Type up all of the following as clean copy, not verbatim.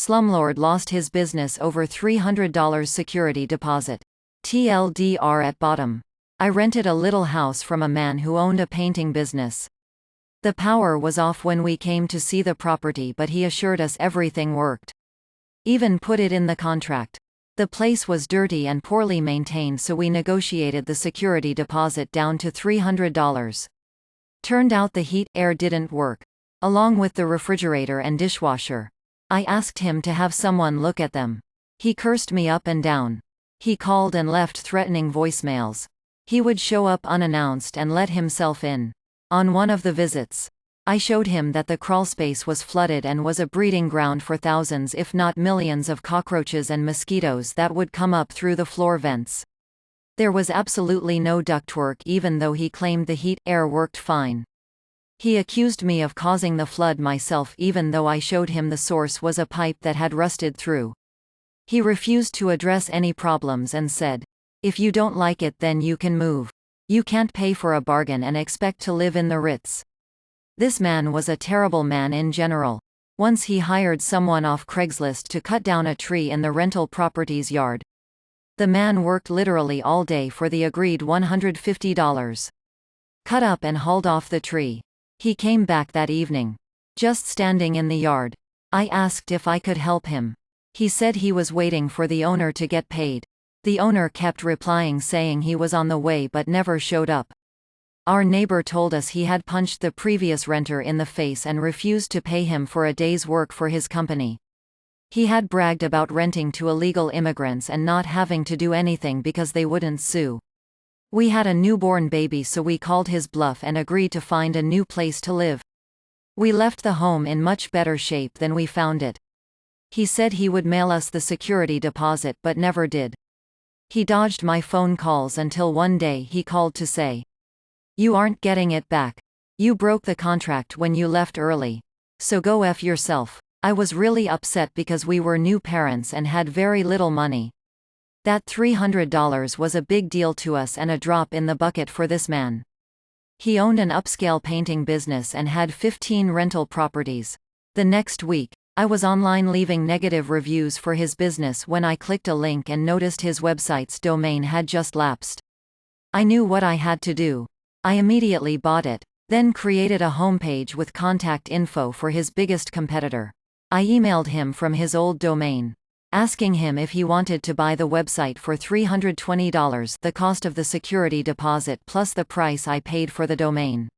Slumlord lost his business over $300 security deposit. TLDR at bottom. I rented a little house from a man who owned a painting business. The power was off when we came to see the property, but he assured us everything worked. Even put it in the contract. The place was dirty and poorly maintained, so we negotiated the security deposit down to $300. Turned out the heat/air didn't work, along with the refrigerator and dishwasher. I asked him to have someone look at them. He cursed me up and down. He called and left threatening voicemails. He would show up unannounced and let himself in. On one of the visits, I showed him that the crawlspace was flooded and was a breeding ground for thousands if not millions of cockroaches and mosquitoes that would come up through the floor vents. There was absolutely no ductwork, even though he claimed the heat/air worked fine. He accused me of causing the flood myself, even though I showed him the source was a pipe that had rusted through. He refused to address any problems and said, "If you don't like it, then you can move. You can't pay for a bargain and expect to live in the Ritz." This man was a terrible man in general. Once he hired someone off Craigslist to cut down a tree in the rental property's yard. The man worked literally all day for the agreed $150. Cut up and hauled off the tree. He came back that evening. Just standing in the yard. I asked if I could help him. He said he was waiting for the owner to get paid. The owner kept replying saying he was on the way but never showed up. Our neighbor told us he had punched the previous renter in the face and refused to pay him for a day's work for his company. He had bragged about renting to illegal immigrants and not having to do anything because they wouldn't sue. We had a newborn baby, so we called his bluff and agreed to find a new place to live. We left the home in much better shape than we found it. He said he would mail us the security deposit but never did. He dodged my phone calls until one day he called to say, "You aren't getting it back. You broke the contract when you left early. So go F yourself." I was really upset because we were new parents and had very little money. That $300 was a big deal to us and a drop in the bucket for this man. He owned an upscale painting business and had 15 rental properties. The next week, I was online leaving negative reviews for his business when I clicked a link and noticed his website's domain had just lapsed. I knew what I had to do. I immediately bought it, then created a homepage with contact info for his biggest competitor. I emailed him from his old domain, asking him if he wanted to buy the website for $320, the cost of the security deposit plus the price I paid for the domain.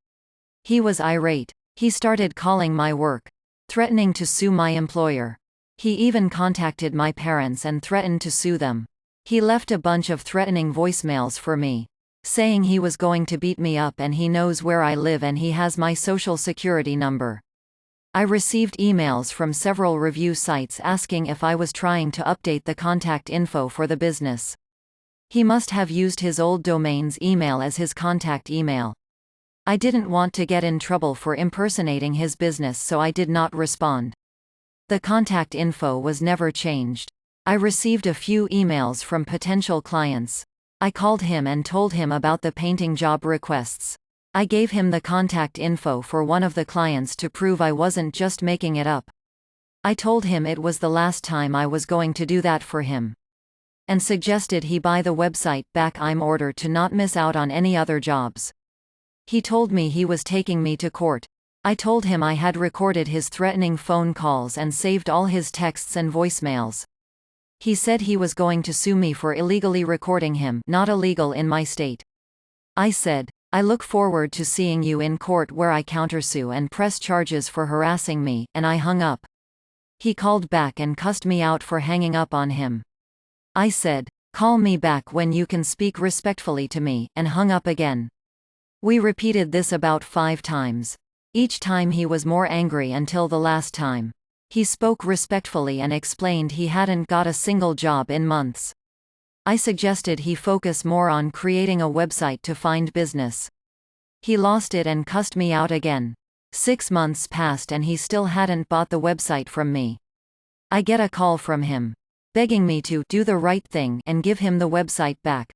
He was irate. He started calling my work, threatening to sue my employer. He even contacted my parents and threatened to sue them. He left a bunch of threatening voicemails for me, saying he was going to beat me up and he knows where I live and he has my social security number. I received emails from several review sites asking if I was trying to update the contact info for the business. He must have used his old domain's email as his contact email. I didn't want to get in trouble for impersonating his business, so I did not respond. The contact info was never changed. I received a few emails from potential clients. I called him and told him about the painting job requests. I gave him the contact info for one of the clients to prove I wasn't just making it up. I told him it was the last time I was going to do that for him, and suggested he buy the website back in order to not miss out on any other jobs. He told me he was taking me to court. I told him I had recorded his threatening phone calls and saved all his texts and voicemails. He said he was going to sue me for illegally recording him, not illegal in my state. I said, "I look forward to seeing you in court where I countersue and press charges for harassing me," and I hung up. He called back and cussed me out for hanging up on him. I said, "Call me back when you can speak respectfully to me," and hung up again. We repeated this about 5 times. Each time he was more angry until the last time. He spoke respectfully and explained he hadn't got a single job in months. I suggested he focus more on creating a website to find business. He lost it and cussed me out again. 6 months passed and he still hadn't bought the website from me. I get a call from him, begging me to do the right thing and give him the website back.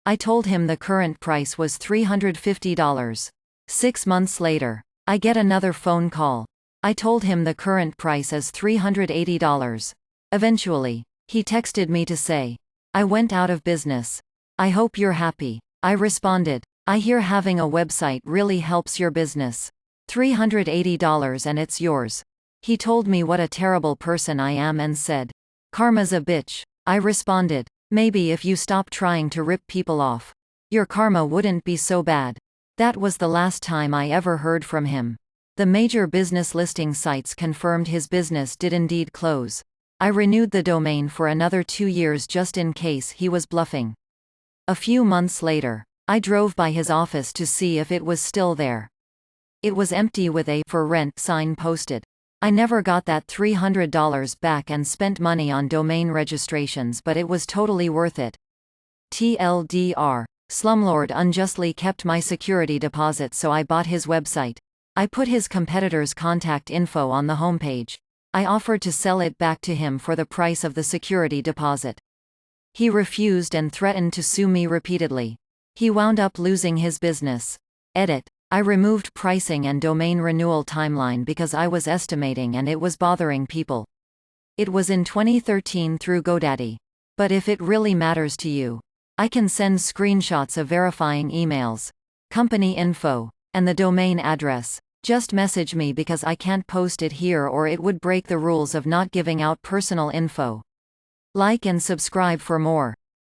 I told him the current price was $350. 6 months later, I get another phone call. I told him the current price is $380. Eventually, he texted me to say, I went out of business. I hope you're happy. I responded, I hear having a website really helps your business. $380 and it's yours. He told me what a terrible person I am and said, karma's a bitch. I responded, maybe if you stop trying to rip people off, your karma wouldn't be so bad. That was the last time I ever heard from him. The major business listing sites confirmed his business did indeed close. I renewed the domain for another 2 years just in case he was bluffing. A few months later, I drove by his office to see if it was still there. It was empty with a "for rent" sign posted. I never got that $300 back and spent money on domain registrations, but it was totally worth it. TLDR. Slumlord unjustly kept my security deposit, so I bought his website. I put his competitor's contact info on the homepage. I offered to sell it back to him for the price of the security deposit. He refused and threatened to sue me repeatedly. He wound up losing his business. Edit. I removed pricing and domain renewal timeline because I was estimating and it was bothering people. It was in 2013 through GoDaddy. But if it really matters to you, I can send screenshots of verifying emails, company info, and the domain address. Just message me because I can't post it here or it would break the rules of not giving out personal info. Like and subscribe for more.